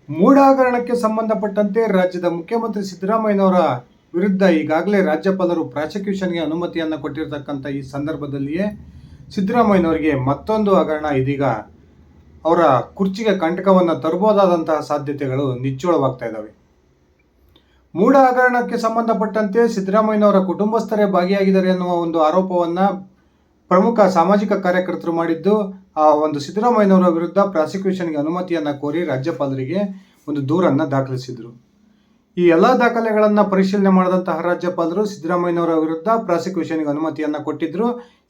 ಮೂಢ ಹಗರಣಕ್ಕೆ ಸಂಬಂಧಪಟ್ಟಂತೆ ರಾಜ್ಯದ ಮುಖ್ಯಮಂತ್ರಿ ಸಿದ್ದರಾಮಯ್ಯನವರ ವಿರುದ್ಧ ಈಗಾಗಲೇ ರಾಜ್ಯಪಾಲರು ಪ್ರಾಸಿಕ್ಯೂಷನ್ಗೆ ಅನುಮತಿಯನ್ನು ಕೊಟ್ಟಿರತಕ್ಕಂಥ ಈ ಸಂದರ್ಭದಲ್ಲಿಯೇ ಸಿದ್ದರಾಮಯ್ಯನವರಿಗೆ ಮತ್ತೊಂದು ಹಗರಣ ಇದೀಗ ಅವರ ಕುರ್ಚಿಗೆ ಕಂಟಕವನ್ನು ತರಬಹುದಾದಂತಹ ಸಾಧ್ಯತೆಗಳು ನಿಚ್ಚಳವಾಗ್ತಾ ಇದ್ದಾವೆ. ಮೂಢ ಹಗರಣಕ್ಕೆ ಸಂಬಂಧಪಟ್ಟಂತೆ ಸಿದ್ದರಾಮಯ್ಯನವರ ಕುಟುಂಬಸ್ಥರೇ ಭಾಗಿಯಾಗಿದ್ದಾರೆ ಎನ್ನುವ ಒಂದು ಆರೋಪವನ್ನು ಪ್ರಮುಖ ಸಾಮಾಜಿಕ ಕಾರ್ಯಕರ್ತರು ಮಾಡಿದ್ದು, ಆ ಒಂದು ಸಿದ್ದರಾಮಯ್ಯನವರ ವಿರುದ್ಧ ಪ್ರಾಸಿಕ್ಯೂಷನ್ಗೆ ಅನುಮತಿಯನ್ನು ಕೋರಿ ರಾಜ್ಯಪಾಲರಿಗೆ ಒಂದು ದೂರನ್ನು ದಾಖಲಿಸಿದರು. ಈ ಎಲ್ಲ ದಾಖಲೆಗಳನ್ನು ಪರಿಶೀಲನೆ ಮಾಡಿದಂತಹ ರಾಜ್ಯಪಾಲರು ಸಿದ್ದರಾಮಯ್ಯನವರ ವಿರುದ್ಧ ಪ್ರಾಸಿಕ್ಯೂಷನ್ಗೆ ಅನುಮತಿಯನ್ನು ಕೊಟ್ಟಿದ್ದರು.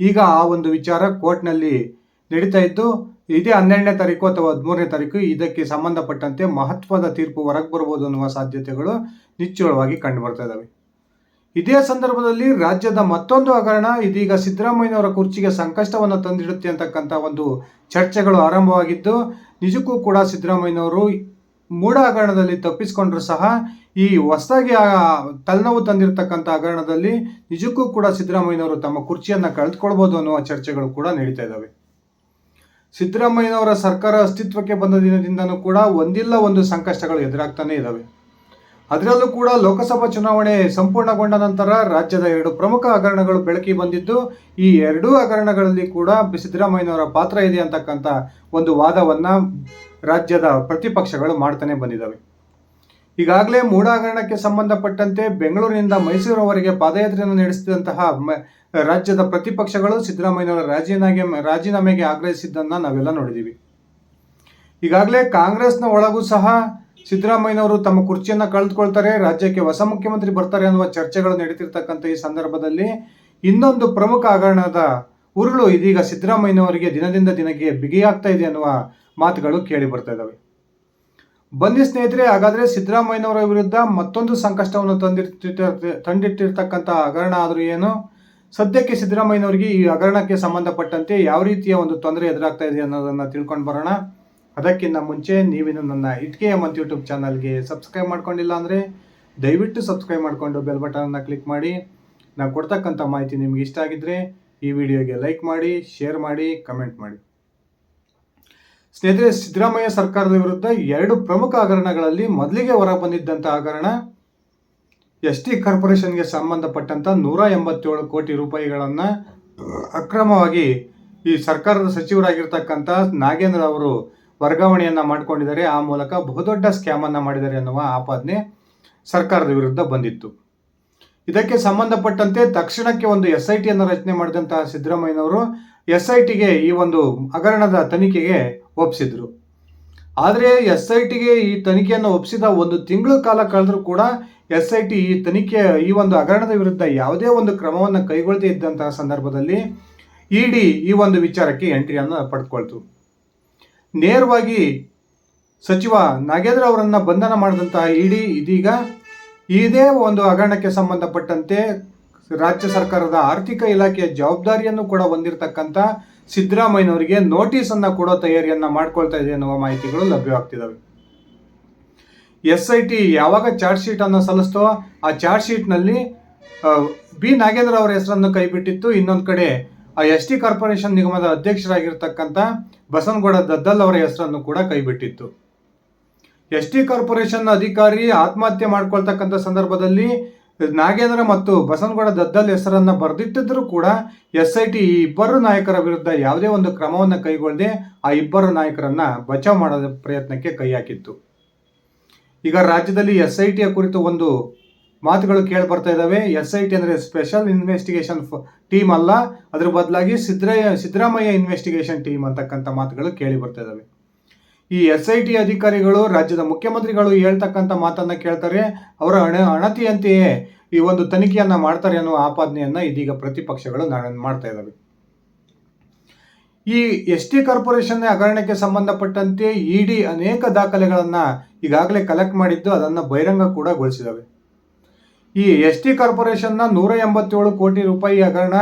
ಈಗ ಆ ಒಂದು ವಿಚಾರ ಕೋರ್ಟ್ನಲ್ಲಿ ನಡೀತಾ ಇದ್ದು, ಇದೇ 12ನೇ ತಾರೀಕು ಅಥವಾ 13ನೇ ತಾರೀಕು ಇದಕ್ಕೆ ಸಂಬಂಧಪಟ್ಟಂತೆ ಮಹತ್ವದ ತೀರ್ಪು ಹೊರಗೆ ಬರ್ಬೋದು ಅನ್ನುವ ಸಾಧ್ಯತೆಗಳು ನಿಚ್ಚಳವಾಗಿ ಕಂಡುಬರ್ತಾ ಇದ್ದಾವೆ. ಇದೇ ಸಂದರ್ಭದಲ್ಲಿ ರಾಜ್ಯದ ಮತ್ತೊಂದು ಹಗರಣ ಇದೀಗ ಸಿದ್ದರಾಮಯ್ಯನವರ ಕುರ್ಚಿಗೆ ಸಂಕಷ್ಟವನ್ನು ತಂದಿಡುತ್ತೆ ಅಂತಕ್ಕಂಥ ಒಂದು ಚರ್ಚೆಗಳು ಆರಂಭವಾಗಿದ್ದು, ನಿಜಕ್ಕೂ ಕೂಡ ಸಿದ್ದರಾಮಯ್ಯನವರು ಮೂಢ ಹಗರಣದಲ್ಲಿ ತಪ್ಪಿಸಿಕೊಂಡ್ರೂ ಸಹ ಈ ಹೊಸದಾಗಿ ತಲೆನೋವು ತಂದಿರತಕ್ಕಂಥ ಹಗರಣದಲ್ಲಿ ನಿಜಕ್ಕೂ ಕೂಡ ಸಿದ್ದರಾಮಯ್ಯನವರು ತಮ್ಮ ಕುರ್ಚಿಯನ್ನು ಕಳೆದುಕೊಳ್ಬೋದು ಅನ್ನುವ ಚರ್ಚೆಗಳು ಕೂಡ ನಡೀತಾ ಇದ್ದಾವೆ. ಸಿದ್ದರಾಮಯ್ಯನವರ ಸರ್ಕಾರ ಅಸ್ತಿತ್ವಕ್ಕೆ ಬಂದ ದಿನದಿಂದನೂ ಕೂಡ ಒಂದಿಲ್ಲ ಒಂದು ಸಂಕಷ್ಟಗಳು ಎದುರಾಗ್ತಾನೆ ಇದ್ದಾವೆ. ಅದರಲ್ಲೂ ಕೂಡ ಲೋಕಸಭಾ ಚುನಾವಣೆ ಸಂಪೂರ್ಣಗೊಂಡ ನಂತರ ರಾಜ್ಯದ 2 ಪ್ರಮುಖ ಹಗರಣಗಳು ಬೆಳಕಿಗೆ ಬಂದಿದ್ದು, ಈ 2 ಹಗರಣಗಳಲ್ಲಿ ಕೂಡ ಸಿದ್ದರಾಮಯ್ಯನವರ ಪಾತ್ರ ಇದೆ ಅಂತಕ್ಕಂಥ ಒಂದು ವಾದವನ್ನು ರಾಜ್ಯದ ಪ್ರತಿಪಕ್ಷಗಳು ಮಾಡ್ತಾನೆ ಬಂದಿದ್ದಾವೆ. ಈಗಾಗಲೇ ಮೂಢ ಹಗರಣಕ್ಕೆ ಸಂಬಂಧಪಟ್ಟಂತೆ ಬೆಂಗಳೂರಿನಿಂದ ಮೈಸೂರಿನವರೆಗೆ ಪಾದಯಾತ್ರೆಯನ್ನು ನಡೆಸಿದಂತಹ ರಾಜ್ಯದ ಪ್ರತಿಪಕ್ಷಗಳು ಸಿದ್ದರಾಮಯ್ಯನವರ ರಾಜೀನಾಮೆಗೆ ಆಗ್ರಹಿಸಿದ್ದನ್ನು ನಾವೆಲ್ಲ ನೋಡಿದ್ದೀವಿ. ಈಗಾಗಲೇ ಕಾಂಗ್ರೆಸ್ನ ಒಳಗೂ ಸಹ ಸಿದ್ದರಾಮಯ್ಯನವರು ತಮ್ಮ ಕುರ್ಚಿಯನ್ನು ಕಳೆದುಕೊಳ್ತಾರೆ, ರಾಜ್ಯಕ್ಕೆ ಹೊಸ ಮುಖ್ಯಮಂತ್ರಿ ಬರ್ತಾರೆ ಅನ್ನುವ ಚರ್ಚೆಗಳು ನಡೀತಿರ್ತಕ್ಕಂಥ ಈ ಸಂದರ್ಭದಲ್ಲಿ ಇನ್ನೊಂದು ಪ್ರಮುಖ ಹಗರಣದ ಉರುಳು ಇದೀಗ ಸಿದ್ದರಾಮಯ್ಯನವರಿಗೆ ದಿನದಿಂದ ದಿನಕ್ಕೆ ಬಿಗಿಯಾಗ್ತಾ ಇದೆ ಅನ್ನುವ ಮಾತುಗಳು ಕೇಳಿ ಬರ್ತಾ ಇದ್ದಾವೆ. ಬನ್ನಿ ಸ್ನೇಹಿತರೆ, ಹಾಗಾದರೆ ಸಿದ್ದರಾಮಯ್ಯನವರ ವಿರುದ್ಧ ಮತ್ತೊಂದು ಸಂಕಷ್ಟವನ್ನು ತಂದಿಟ್ಟಿರ್ತಕ್ಕಂಥ ಹಗರಣ ಆದರೂ ಏನು, ಸದ್ಯಕ್ಕೆ ಸಿದ್ದರಾಮಯ್ಯನವರಿಗೆ ಈ ಹಗರಣಕ್ಕೆ ಸಂಬಂಧಪಟ್ಟಂತೆ ಯಾವ ರೀತಿಯ ಒಂದು ತೊಂದರೆ ಎದುರಾಗ್ತಾ ಇದೆ ಅನ್ನೋದನ್ನು ತಿಳ್ಕೊಂಡು ಬರೋಣ. ಅದಕ್ಕಿಂತ ಮುಂಚೆ ನೀವಿನ್ನು ನನ್ನ ಇಟ್ಕೆ ಮಂತ್ ಯೂಟ್ಯೂಬ್ ಚಾನಲ್ಗೆ ಸಬ್ಸ್ಕ್ರೈಬ್ ಮಾಡ್ಕೊಂಡಿಲ್ಲ ಅಂದರೆ ದಯವಿಟ್ಟು ಸಬ್ಸ್ಕ್ರೈಬ್ ಮಾಡಿಕೊಂಡು ಬೆಲ್ ಬಟನನ್ನು ಕ್ಲಿಕ್ ಮಾಡಿ. ನಾವು ಕೊಡ್ತಕ್ಕಂಥ ಮಾಹಿತಿ ನಿಮ್ಗೆ ಇಷ್ಟ ಆಗಿದ್ದರೆ ಈ ವಿಡಿಯೋಗೆ ಲೈಕ್ ಮಾಡಿ, ಶೇರ್ ಮಾಡಿ, ಕಮೆಂಟ್ ಮಾಡಿ. ಸ್ನೇಹಿತರೆ, ಸಿದ್ದರಾಮಯ್ಯ ಸರ್ಕಾರದ ವಿರುದ್ಧ 2 ಪ್ರಮುಖ ಹಗರಣಗಳಲ್ಲಿ ಮೊದಲಿಗೆ ಹೊರ ಬಂದಿದ್ದಂಥ ಹಗರಣ ST ಕಾರ್ಪೊರೇಷನ್ಗೆ ಸಂಬಂಧಪಟ್ಟಂಥ 187 ಕೋಟಿ ರೂಪಾಯಿಗಳನ್ನು ಅಕ್ರಮವಾಗಿ ಈ ಸರ್ಕಾರದ ಸಚಿವರಾಗಿರ್ತಕ್ಕಂಥ ನಾಗೇಂದ್ರ ಅವರು ವರ್ಗಾವಣೆಯನ್ನು ಮಾಡಿಕೊಂಡಿದ್ದಾರೆ. ಆ ಮೂಲಕ ಬಹುದೊಡ್ಡ ಸ್ಕ್ಯಾಮನ್ನು ಮಾಡಿದ್ದಾರೆ ಅನ್ನುವ ಆಪಾದನೆ ಸರ್ಕಾರದ ವಿರುದ್ಧ ಬಂದಿತ್ತು. ಇದಕ್ಕೆ ಸಂಬಂಧಪಟ್ಟಂತೆ ತಕ್ಷಣಕ್ಕೆ ಒಂದು SITಯನ್ನು ರಚನೆ ಮಾಡಿದಂತಹ ಸಿದ್ದರಾಮಯ್ಯನವರು SITಗೆ ಈ ಒಂದು ಹಗರಣದ ತನಿಖೆಗೆ ಒಪ್ಪಿಸಿದ್ರು. ಆದರೆ SITಗೆ ಈ ತನಿಖೆಯನ್ನು ಒಪ್ಪಿಸಿದ 1 ತಿಂಗಳು ಕಾಲ ಕಳೆದರೂ ಕೂಡ SIT ಈ ಒಂದು ಹಗರಣದ ವಿರುದ್ಧ ಯಾವುದೇ ಒಂದು ಕ್ರಮವನ್ನು ಕೈಗೊಳ್ಳದೇ ಇದ್ದಂತಹ ಸಂದರ್ಭದಲ್ಲಿ ED ಈ ಒಂದು ವಿಚಾರಕ್ಕೆ ಎಂಟ್ರಿಯನ್ನು ಪಡೆದುಕೊಳ್ತು. ನೇರವಾಗಿ ಸಚಿವ ನಾಗೇಂದ್ರ ಅವರನ್ನು ಬಂಧನ ಮಾಡಿದಂತಹ ED ಇದೀಗ ಇದೇ ಒಂದು ಹಗರಣಕ್ಕೆ ಸಂಬಂಧಪಟ್ಟಂತೆ ರಾಜ್ಯ ಸರ್ಕಾರದ ಆರ್ಥಿಕ ಇಲಾಖೆಯ ಜವಾಬ್ದಾರಿಯನ್ನು ಕೂಡ ಹೊಂದಿರತಕ್ಕಂಥ ಸಿದ್ದರಾಮಯ್ಯನವರಿಗೆ ನೋಟಿಸನ್ನು ಕೊಡೋ ತಯಾರಿಯನ್ನು ಮಾಡ್ಕೊಳ್ತಾ ಇದೆ ಎನ್ನುವ ಮಾಹಿತಿಗಳು ಲಭ್ಯವಾಗ್ತಿದ್ದಾವೆ. SIT ಯಾವಾಗ ಚಾರ್ಜ್ ಶೀಟನ್ನು ಸಲ್ಲಿಸ್ತೋ ಆ ಚಾರ್ಜ್ ಶೀಟ್ನಲ್ಲಿ ಬಿ ನಾಗೇಂದ್ರ ಅವರ ಹೆಸರನ್ನು ಕೈಬಿಟ್ಟಿತ್ತು. ಇನ್ನೊಂದು ಕಡೆ ಆ ST ಕಾರ್ಪೊರೇಷನ್ ನಿಗಮದ ಅಧ್ಯಕ್ಷರಾಗಿರ್ತಕ್ಕಂಥ ಬಸನಗೌಡ ದದ್ದಲ್ ಅವರ ಹೆಸರನ್ನು ಕೂಡ ಕೈಬಿಟ್ಟಿತ್ತು. ST ಕಾರ್ಪೊರೇಷನ್ ಅಧಿಕಾರಿ ಆತ್ಮಹತ್ಯೆ ಮಾಡ್ಕೊಳ್ತಕ್ಕಂಥ ಸಂದರ್ಭದಲ್ಲಿ ನಾಗೇಂದ್ರ ಮತ್ತು ಬಸನಗೌಡ ದದ್ದಲ್ ಹೆಸರನ್ನು ಬರೆದಿಟ್ಟಿದ್ದರೂ ಕೂಡ SIT ಈ ಇಬ್ಬರು ನಾಯಕರ ವಿರುದ್ಧ ಯಾವುದೇ ಒಂದು ಕ್ರಮವನ್ನು ಕೈಗೊಳ್ಳದೆ ಆ ಇಬ್ಬರು ನಾಯಕರನ್ನ ಬಚಾವ್ ಮಾಡೋದ ಪ್ರಯತ್ನಕ್ಕೆ ಕೈ ಹಾಕಿತ್ತು. ಈಗ ರಾಜ್ಯದಲ್ಲಿ SITಯ ಕುರಿತು ಒಂದು ಮಾತುಗಳು ಕೇಳಿ ಬರ್ತಾ ಇದ್ದಾವೆ. SIT ಅಂದರೆ ಸ್ಪೆಷಲ್ ಇನ್ವೆಸ್ಟಿಗೇಷನ್ ಟೀಮ್ ಅಲ್ಲ, ಅದರ ಬದಲಾಗಿ ಸಿದ್ದರಾಮಯ್ಯ ಇನ್ವೆಸ್ಟಿಗೇಷನ್ ಟೀಮ್ ಅಂತಕ್ಕಂಥ ಮಾತುಗಳು ಕೇಳಿ ಬರ್ತಾ ಇದ್ದಾವೆ. ಈ SIT ಅಧಿಕಾರಿಗಳು ರಾಜ್ಯದ ಮುಖ್ಯಮಂತ್ರಿಗಳು ಹೇಳ್ತಕ್ಕಂಥ ಮಾತನ್ನು ಕೇಳ್ತಾರೆ, ಅವರ ಅಣತಿಯಂತೆಯೇ ಈ ಒಂದು ತನಿಖೆಯನ್ನು ಮಾಡ್ತಾರೆ ಅನ್ನುವ ಆಪಾದನೆಯನ್ನು ಇದೀಗ ಪ್ರತಿಪಕ್ಷಗಳು ಮಾಡ್ತಾ ಇದ್ದಾವೆ. ಈ ST ಕಾರ್ಪೊರೇಷನ್ ಹಗರಣಕ್ಕೆ ಸಂಬಂಧಪಟ್ಟಂತೆ ED ಅನೇಕ ದಾಖಲೆಗಳನ್ನು ಈಗಾಗಲೇ ಕಲೆಕ್ಟ್ ಮಾಡಿದ್ದು ಅದನ್ನು ಬಹಿರಂಗ ಕೂಡ ಗೊಳಿಸಿದ್ದಾವೆ. ಈ ST ಕಾರ್ಪೊರೇಷನ್ನ 187 ಕೋಟಿ ರೂಪಾಯಿ ಹಗರಣ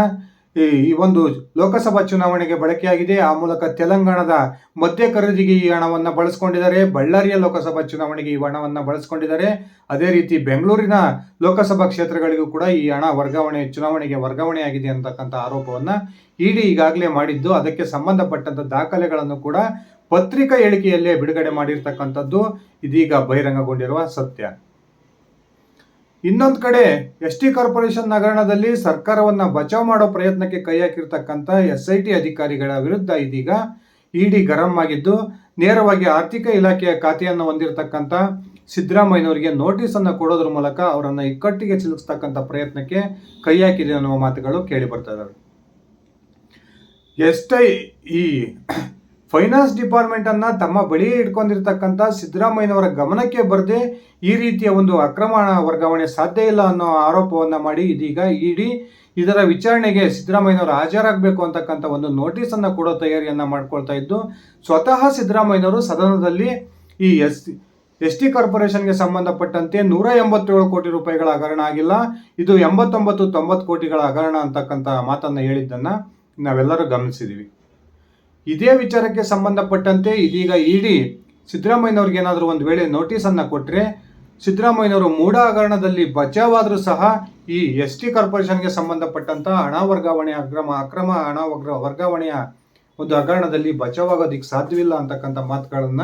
ಈ ಒಂದು ಲೋಕಸಭಾ ಚುನಾವಣೆಗೆ ಬಳಕೆಯಾಗಿದೆ. ಆ ಮೂಲಕ ತೆಲಂಗಾಣದ ಮದ್ಯ ಖರೀದಿಗೆ ಈ ಹಣವನ್ನು ಬಳಸ್ಕೊಂಡಿದ್ದಾರೆ, ಬಳ್ಳಾರಿಯ ಲೋಕಸಭಾ ಚುನಾವಣೆಗೆ ಈ ಹಣವನ್ನು ಬಳಸ್ಕೊಂಡಿದ್ದಾರೆ, ಅದೇ ರೀತಿ ಬೆಂಗಳೂರಿನ ಲೋಕಸಭಾ ಕ್ಷೇತ್ರಗಳಿಗೂ ಕೂಡ ಈ ಹಣ ಚುನಾವಣೆಗೆ ವರ್ಗಾವಣೆಯಾಗಿದೆ ಅಂತಕ್ಕಂಥ ಆರೋಪವನ್ನು ED ಈಗಾಗಲೇ ಮಾಡಿದ್ದು, ಅದಕ್ಕೆ ಸಂಬಂಧಪಟ್ಟಂಥ ದಾಖಲೆಗಳನ್ನು ಕೂಡ ಪತ್ರಿಕಾ ಹೇಳಿಕೆಯಲ್ಲೇ ಬಿಡುಗಡೆ ಮಾಡಿರ್ತಕ್ಕಂಥದ್ದು ಇದೀಗ ಬಹಿರಂಗಗೊಂಡಿರುವ ಸತ್ಯ. ಇನ್ನೊಂದು ಕಡೆ ST ಕಾರ್ಪೊರೇಷನ್ ಹಗರಣದಲ್ಲಿ ಸರ್ಕಾರವನ್ನ ಬಚಾವ್ ಮಾಡೋ ಪ್ರಯತ್ನಕ್ಕೆ ಕೈ ಹಾಕಿರ್ತಕ್ಕಂಥ SIT ಅಧಿಕಾರಿಗಳ ವಿರುದ್ಧ ಇದೀಗ ಇಡಿ ಗರಂ ಆಗಿದ್ದು, ನೇರವಾಗಿ ಆರ್ಥಿಕ ಇಲಾಖೆಯ ಖಾತೆಯನ್ನು ಹೊಂದಿರತಕ್ಕಂಥ ಸಿದ್ದರಾಮಯ್ಯನವರಿಗೆ ನೋಟಿಸ್ ಅನ್ನು ಕೊಡೋದ್ರ ಮೂಲಕ ಅವರನ್ನ ಇಕ್ಕಟ್ಟಿಗೆ ಸಿಲುಕಿಸ್ತಕ್ಕಂಥ ಪ್ರಯತ್ನಕ್ಕೆ ಕೈ ಹಾಕಿದೆ ಅನ್ನುವ ಮಾತುಗಳು ಕೇಳಿ ಬರ್ತಾ ಇದ್ದಾವೆ. ಈ ಫೈನಾನ್ಸ್ ಡಿಪಾರ್ಟ್ಮೆಂಟ್ ಅನ್ನ ತಮ್ಮ ಬಳಿಯೇ ಇಟ್ಕೊಂಡಿರ್ತಕ್ಕಂಥ ಸಿದ್ದರಾಮಯ್ಯನವರ ಗಮನಕ್ಕೆ ಬರದೆ ಈ ರೀತಿಯ ಒಂದು ಅಕ್ರಮ ಹಣ ವರ್ಗಾವಣೆ ಸಾಧ್ಯ ಇಲ್ಲ ಅನ್ನೋ ಆರೋಪವನ್ನ ಮಾಡಿ ಇದೀಗ ಇಡಿ ಇದರ ವಿಚಾರಣೆಗೆ ಸಿದ್ದರಾಮಯ್ಯನವರು ಹಾಜರಾಗಬೇಕು ಅಂತಕ್ಕಂಥ ಒಂದು ನೋಟಿಸ್ ಅನ್ನ ಕೊಡೋ ತಯಾರಿಯನ್ನ ಮಾಡ್ಕೊಳ್ತಾ ಇದ್ದು, ಸ್ವತಃ ಸಿದ್ದರಾಮಯ್ಯನವರು ಸದನದಲ್ಲಿ ಈ ST ಕಾರ್ಪೊರೇಷನ್ಗೆ ಸಂಬಂಧಪಟ್ಟಂತೆ 187 ಕೋಟಿ ರೂಪಾಯಿಗಳ ಹಗರಣ ಆಗಿಲ್ಲ, ಇದು 89-90 ಕೋಟಿಗಳ ಹಗರಣ ಅಂತಕ್ಕಂಥ ಮಾತನ್ನ ಹೇಳಿದ್ದನ್ನ ನಾವೆಲ್ಲರೂ ಗಮನಿಸಿದೀವಿ. ಇದೇ ವಿಚಾರಕ್ಕೆ ಸಂಬಂಧಪಟ್ಟಂತೆ ಇದೀಗ ಇಡಿ ಸಿದ್ದರಾಮಯ್ಯನವ್ರಿಗೆ ಏನಾದರೂ ಒಂದು ವೇಳೆ ನೋಟಿಸ್ ಅನ್ನ ಕೊಟ್ಟರೆ ಸಿದ್ದರಾಮಯ್ಯನವರು ಮೂಢ ಹಗರಣದಲ್ಲಿ ಬಚಾವಾದರೂ ಸಹ ಈ ST ಕಾರ್ಪೊರೇಷನ್ಗೆ ಸಂಬಂಧಪಟ್ಟಂತ ಹಣ ವರ್ಗಾವಣೆ ಅಕ್ರಮ ಹಣ ವರ್ಗಾವಣೆಯ ಒಂದು ಹಗರಣದಲ್ಲಿ ಬಚಾವಾಗೋದಿಕ್ಕೆ ಸಾಧ್ಯವಿಲ್ಲ ಅಂತಕ್ಕಂಥ ಮಾತುಗಳನ್ನ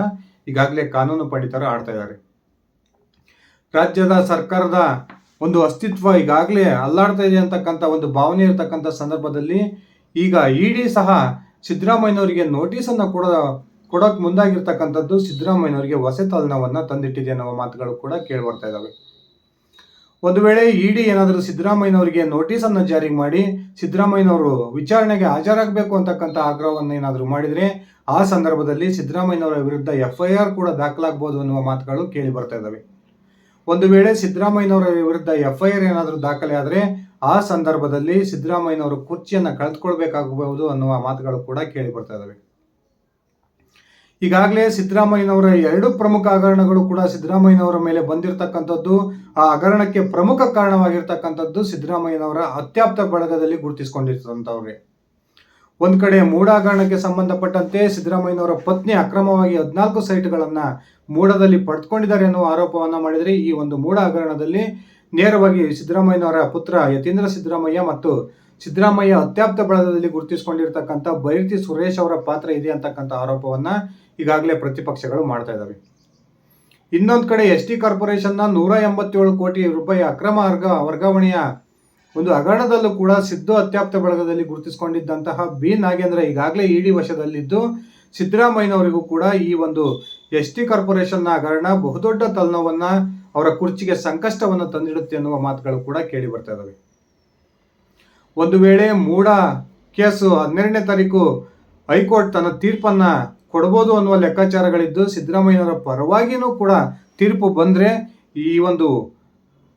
ಈಗಾಗಲೇ ಕಾನೂನು ಪಂಡಿತರು ಆಡ್ತಾ ಇದ್ದಾರೆ. ರಾಜ್ಯದ ಸರ್ಕಾರದ ಒಂದು ಅಸ್ತಿತ್ವ ಈಗಾಗಲೇ ಅಲ್ಲಾಡ್ತಾ ಇದೆ ಅಂತಕ್ಕಂಥ ಒಂದು ಭಾವನೆ ಇರತಕ್ಕಂಥ ಸಂದರ್ಭದಲ್ಲಿ ಈಗ ಇಡಿ ಸಹ ಸಿದ್ದರಾಮಯ್ಯನವರಿಗೆ ನೋಟಿಸ್ ಅನ್ನ ಕೊಡೋಕೆ ಮುಂದಾಗಿರ್ತಕ್ಕಂಥದ್ದು ಸಿದ್ದರಾಮಯ್ಯನವರಿಗೆ ಹೊಸ ತಲೆನೋವನ್ನ ತಂದಿಟ್ಟಿದೆ ಅನ್ನೋ ಮಾತುಗಳು ಕೂಡ ಕೇಳಿ ಬರ್ತಾ ಇದ್ದಾವೆ. ಒಂದು ವೇಳೆ ಇಡಿ ಏನಾದರೂ ಸಿದ್ದರಾಮಯ್ಯನವರಿಗೆ ನೋಟಿಸ್ ಅನ್ನು ಜಾರಿ ಮಾಡಿ ಸಿದ್ದರಾಮಯ್ಯನವರು ವಿಚಾರಣೆಗೆ ಹಾಜರಾಗಬೇಕು ಅಂತಕ್ಕಂಥ ಆಗ್ರಹವನ್ನು ಏನಾದರೂ ಮಾಡಿದರೆ ಆ ಸಂದರ್ಭದಲ್ಲಿ ಸಿದ್ದರಾಮಯ್ಯನವರ ವಿರುದ್ಧ FIR ಕೂಡ ದಾಖಲಾಗಬಹುದು ಅನ್ನುವ ಮಾತುಗಳು ಕೇಳಿ ಬರ್ತಾ ಇದ್ದಾವೆ. ಒಂದು ವೇಳೆ ಸಿದ್ದರಾಮಯ್ಯನವರ ವಿರುದ್ಧ FIR ಏನಾದರೂ ದಾಖಲೆ ಆದರೆ ಆ ಸಂದರ್ಭದಲ್ಲಿ ಸಿದ್ದರಾಮಯ್ಯನವರು ಕುರ್ಚಿಯನ್ನು ಕಳೆದುಕೊಳ್ಬೇಕಾಗಬಹುದು ಅನ್ನುವ ಮಾತುಗಳು ಕೂಡ ಕೇಳಿ ಬರ್ತಾ ಇದ್ದಾವೆ. ಈಗಾಗಲೇ ಸಿದ್ದರಾಮಯ್ಯನವರ 2 ಪ್ರಮುಖ ಹಗರಣಗಳು ಕೂಡ ಸಿದ್ದರಾಮಯ್ಯನವರ ಮೇಲೆ ಬಂದಿರತಕ್ಕಂಥದ್ದು. ಆ ಹಗರಣಕ್ಕೆ ಪ್ರಮುಖ ಕಾರಣವಾಗಿರ್ತಕ್ಕಂಥದ್ದು ಸಿದ್ದರಾಮಯ್ಯನವರ ಅತ್ಯಾಪ್ತ ಬಳಗದಲ್ಲಿ ಗುರುತಿಸಿಕೊಂಡಿರ್ತಂಥವ್ರೆ. ಒಂದು ಕಡೆ ಮೂಡ ಹಗರಣಕ್ಕೆ ಸಂಬಂಧಪಟ್ಟಂತೆ ಸಿದ್ದರಾಮಯ್ಯನವರ ಪತ್ನಿ ಅಕ್ರಮವಾಗಿ 14 ಸೈಟ್ಗಳನ್ನು ಮೂಡದಲ್ಲಿ ಪಡೆದುಕೊಂಡಿದ್ದಾರೆ ಅನ್ನುವ ಆರೋಪವನ್ನು ಮಾಡಿದರೆ, ಈ ಒಂದು ಮೂಡ ಹಗರಣದಲ್ಲಿ ನೇರವಾಗಿ ಸಿದ್ದರಾಮಯ್ಯನವರ ಪುತ್ರ ಯತೀಂದ್ರ ಸಿದ್ದರಾಮಯ್ಯ ಮತ್ತು ಸಿದ್ದರಾಮಯ್ಯ ಅತ್ಯಾಪ್ತ ಬಳಗದಲ್ಲಿ ಗುರುತಿಸಿಕೊಂಡಿರ್ತಕ್ಕಂಥ ಬೈರತಿ ಸುರೇಶ್ ಅವರ ಪಾತ್ರ ಇದೆ ಅಂತಕ್ಕಂಥ ಆರೋಪವನ್ನ ಈಗಾಗಲೇ ಪ್ರತಿಪಕ್ಷಗಳು ಮಾಡ್ತಾ ಇದ್ದಾವೆ. ಇನ್ನೊಂದು ಕಡೆ ST ಕಾರ್ಪೊರೇಷನ್ನ 187 ಕೋಟಿ ರೂಪಾಯಿ ಅಕ್ರಮ ವರ್ಗಾವಣೆಯ ಒಂದು ಹಗರಣದಲ್ಲೂ ಕೂಡ ಸಿದ್ದು ಅತ್ಯಾಪ್ತ ಬಳಗದಲ್ಲಿ ಗುರುತಿಸಿಕೊಂಡಿದ್ದಂತಹ ಬಿ ನಾಗೇಂದ್ರ ಈಗಾಗಲೇ ಇಡಿ ವಶದಲ್ಲಿದ್ದು, ಸಿದ್ದರಾಮಯ್ಯನವರಿಗೂ ಕೂಡ ಈ ಒಂದು ST ಕಾರ್ಪೊರೇಷನ್ನ ಹಗರಣ ಬಹುದೊಡ್ಡ ತಲೆನೋವನ್ನ, ಅವರ ಕುರ್ಚಿಗೆ ಸಂಕಷ್ಟವನ್ನು ತಂದಿಡುತ್ತೆ ಎನ್ನುವ ಮಾತುಗಳು ಕೂಡ ಕೇಳಿ ಬರ್ತಾ ಇದ್ದಾವೆ. ಒಂದು ವೇಳೆ ಮೂಡ ಕೇಸು 12ನೇ ತಾರೀಕು ಹೈಕೋರ್ಟ್ ತನ್ನ ತೀರ್ಪನ್ನ ಕೊಡಬಹುದು ಅನ್ನುವ ಲೆಕ್ಕಾಚಾರಗಳಿದ್ದು, ಸಿದ್ದರಾಮಯ್ಯನವರ ಪರವಾಗಿಯೂ ಕೂಡ ತೀರ್ಪು ಬಂದರೆ ಈ ಒಂದು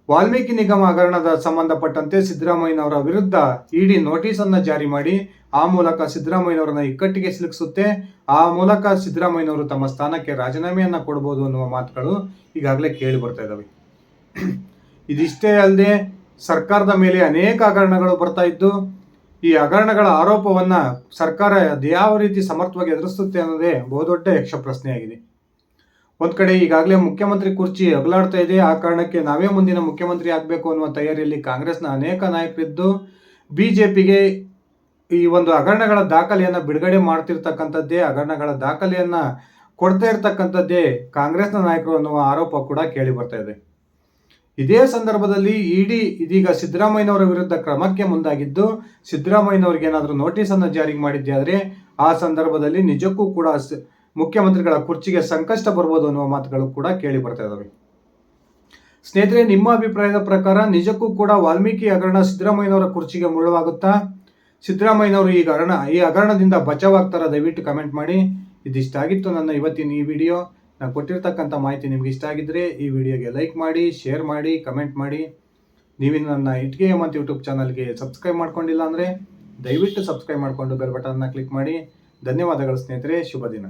ವಾಲ್ಮೀಕಿ ನಿಗಮ ಹಗರಣದ ಸಂಬಂಧಪಟ್ಟಂತೆ ಸಿದ್ದರಾಮಯ್ಯನವರ ವಿರುದ್ಧ ಇಡಿ ನೋಟಿಸ್ ಅನ್ನ ಜಾರಿ ಮಾಡಿ ಆ ಮೂಲಕ ಸಿದ್ದರಾಮಯ್ಯನವರನ್ನ ಇಕ್ಕಟ್ಟಿಗೆ ಸಿಲುಕಿಸುತ್ತೆ. ಆ ಮೂಲಕ ಸಿದ್ದರಾಮಯ್ಯನವರು ತಮ್ಮ ಸ್ಥಾನಕ್ಕೆ ರಾಜೀನಾಮೆಯನ್ನ ಕೊಡಬಹುದು ಅನ್ನುವ ಮಾತುಗಳು ಈಗಾಗಲೇ ಕೇಳಿ ಬರ್ತಾ ಇದ್ದಾವೆ. ಇದಿಷ್ಟೇ ಅಲ್ಲದೆ ಸರ್ಕಾರದ ಮೇಲೆ ಅನೇಕ ಹಗರಣಗಳು ಬರ್ತಾ ಇದ್ದು, ಈ ಹಗರಣಗಳ ಆರೋಪವನ್ನ ಸರ್ಕಾರ ಯಾವ ರೀತಿ ಸಮರ್ಥವಾಗಿ ಎದುರಿಸುತ್ತೆ ಅನ್ನೋದೇ ಬಹುದೊಡ್ಡ ಯಕ್ಷ ಪ್ರಶ್ನೆಯಾಗಿದೆ. ಒಂದ್ ಕಡೆ ಈಗಾಗಲೇ ಮುಖ್ಯಮಂತ್ರಿ ಕುರ್ಚಿ ಅಗಲಾಡ್ತಾ ಇದೆ. ಆ ಕಾರಣಕ್ಕೆ ನಾವೇ ಮುಂದಿನ ಮುಖ್ಯಮಂತ್ರಿ ಆಗಬೇಕು ಅನ್ನುವ ತಯಾರಿಯಲ್ಲಿ ಕಾಂಗ್ರೆಸ್ನ ಅನೇಕ ನಾಯಕರಿದ್ದು, ಬಿಜೆಪಿಗೆ ಈ ಒಂದು ಹಗರಣಗಳ ದಾಖಲೆಯನ್ನ ಬಿಡುಗಡೆ ಮಾಡ್ತಿರ್ತಕ್ಕಂಥದ್ದೇ, ಹಗರಣಗಳ ದಾಖಲೆಯನ್ನ ಕೊಡ್ತಾ ಇರ್ತಕ್ಕಂಥದ್ದೇ ಕಾಂಗ್ರೆಸ್ನ ನಾಯಕರು ಅನ್ನುವ ಆರೋಪ ಕೂಡ ಕೇಳಿ ಬರ್ತಾ ಇದೆ. ಇದೇ ಸಂದರ್ಭದಲ್ಲಿ ಇಡಿ ಇದೀಗ ಸಿದ್ದರಾಮಯ್ಯನವರ ವಿರುದ್ಧ ಕ್ರಮಕ್ಕೆ ಮುಂದಾಗಿದ್ದು, ಸಿದ್ದರಾಮಯ್ಯನವರಿಗೆ ಏನಾದರೂ ನೋಟಿಸ್ ಅನ್ನು ಜಾರಿ ಮಾಡಿದ್ದಾದ್ರೆ ಆ ಸಂದರ್ಭದಲ್ಲಿ ನಿಜಕ್ಕೂ ಕೂಡ ಮುಖ್ಯಮಂತ್ರಿಗಳ ಕುರ್ಚಿಗೆ ಸಂಕಷ್ಟ ಬರ್ಬೋದು ಅನ್ನುವ ಮಾತುಗಳು ಕೂಡ ಕೇಳಿ ಬರ್ತಾ ಇದ್ದಾವೆ. ಸ್ನೇಹಿತರೆ, ನಿಮ್ಮ ಅಭಿಪ್ರಾಯದ ಪ್ರಕಾರ ನಿಜಕ್ಕೂ ಕೂಡ ವಾಲ್ಮೀಕಿ ಹಗರಣ ಸಿದ್ದರಾಮಯ್ಯನವರ ಕುರ್ಚಿಗೆ ಮುಳ್ಳುವಾಗುತ್ತಾ? ಸಿದ್ದರಾಮಯ್ಯನವರು ಈ ಹಗರಣದಿಂದ ಬಚಾವಾಗ್ತಾರ? ದಯವಿಟ್ಟು ಕಮೆಂಟ್ ಮಾಡಿ. ಇದಿಷ್ಟ ಆಗಿತ್ತು ನನ್ನ ಇವತ್ತಿನ ಈ ವಿಡಿಯೋ. ನಾನು ಕೊಟ್ಟಿರ್ತಕ್ಕಂಥ ಮಾಹಿತಿ ನಿಮ್ಗೆ ಇಷ್ಟ ಆಗಿದ್ರೆ ಈ ವಿಡಿಯೋಗೆ ಲೈಕ್ ಮಾಡಿ, ಶೇರ್ ಮಾಡಿ, ಕಮೆಂಟ್ ಮಾಡಿ. ನೀವಿನ್ನು ನನ್ನ ಇಟ್ಗೆ ಮತ್ತು ಯೂಟ್ಯೂಬ್ ಚಾನಲ್ಗೆ ಸಬ್ಸ್ಕ್ರೈಬ್ ಮಾಡ್ಕೊಂಡಿಲ್ಲ ಅಂದರೆ ದಯವಿಟ್ಟು ಸಬ್ಸ್ಕ್ರೈಬ್ ಮಾಡಿಕೊಂಡು ಬೆಲ್ ಬಟನ್ನ ಕ್ಲಿಕ್ ಮಾಡಿ. ಧನ್ಯವಾದಗಳು ಸ್ನೇಹಿತರೆ, ಶುಭ ದಿನ.